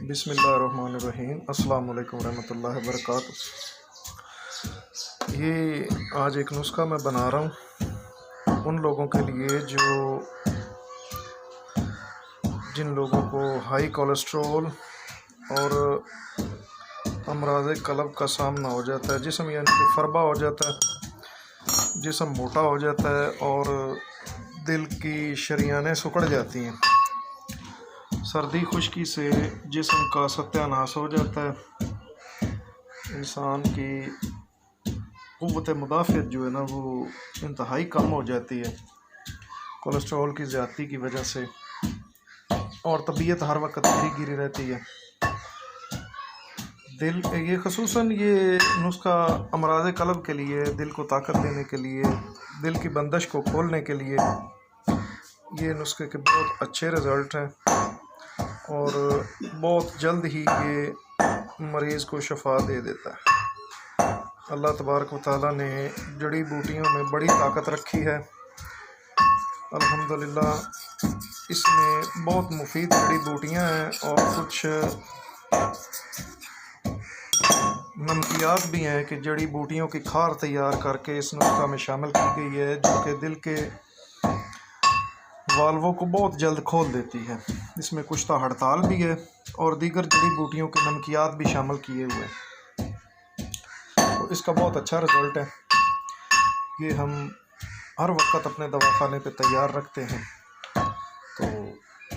بسم اللہ الرحمن الرحیم۔ السلام علیکم ورحمۃ اللہ وبرکاتہ۔ یہ آج ایک نسخہ میں بنا رہا ہوں ان لوگوں کے لیے جن لوگوں کو ہائی کولیسٹرول اور امراض قلب کا سامنا ہو جاتا ہے، جسم یعنی کہ فربہ ہو جاتا ہے، جسم موٹا ہو جاتا ہے اور دل کی شریانیں سکڑ جاتی ہیں، سردی خشکی سے جسم کا ستیہ ناش ہو جاتا ہے، انسان کی قوت مدافعت جو ہے نا وہ انتہائی کم ہو جاتی ہے کولیسٹرول کی زیادتی کی وجہ سے، اور طبیعت ہر وقت گری رہتی ہے۔ یہ خصوصاً یہ نسخہ امراض قلب کے لیے، دل کو طاقت دینے کے لیے، دل کی بندش کو کھولنے کے لیے یہ نسخے کے بہت اچھے رزلٹ ہیں، اور بہت جلد ہی یہ مریض کو شفا دے دیتا ہے۔ اللہ تبارک و تعالیٰ نے جڑی بوٹیوں میں بڑی طاقت رکھی ہے، الحمدللہ اس میں بہت مفید جڑی بوٹیاں ہیں، اور کچھ نمکیات بھی ہیں کہ جڑی بوٹیوں کی کھار تیار کر کے اس نسخہ میں شامل کی گئی ہے، جو کہ دل کے والووں کو بہت جلد کھول دیتی ہے۔ اس میں کشتہ ہڑتال بھی ہے اور دیگر جڑی بوٹیوں کے نمکیات بھی شامل کیے ہوئے ہیں، تو اس کا بہت اچھا رزلٹ ہے۔ یہ ہم ہر وقت اپنے دواخانے پہ تیار رکھتے ہیں، تو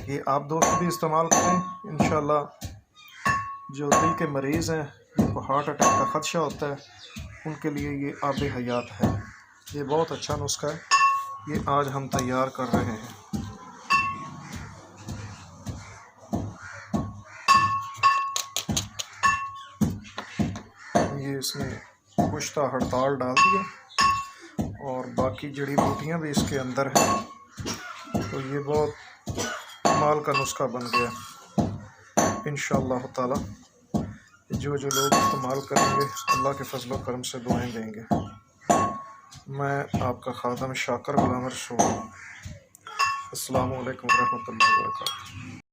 یہ آپ دوست بھی استعمال کریں انشاءاللہ۔ جو دل کے مریض ہیں، جن کو ہارٹ اٹیک کا خدشہ ہوتا ہے، ان کے لیے یہ آب حیات ہے۔ یہ بہت اچھا نسخہ ہے، یہ آج ہم تیار کر رہے ہیں۔ یہ اس میں کشتہ ہڑتال ڈال دیا اور باقی جڑی بوٹیاں بھی اس کے اندر ہیں، تو یہ بہت کمال کا نسخہ بن گیا انشاءاللہ تعالی۔ جو لوگ استعمال کریں گے اللہ کے فضل و کرم سے دعائیں دیں گے۔ میں آپ کا خادم شاکر غلام رسول۔ السلام علیکم ورحمۃ اللہ وبرکاتہ۔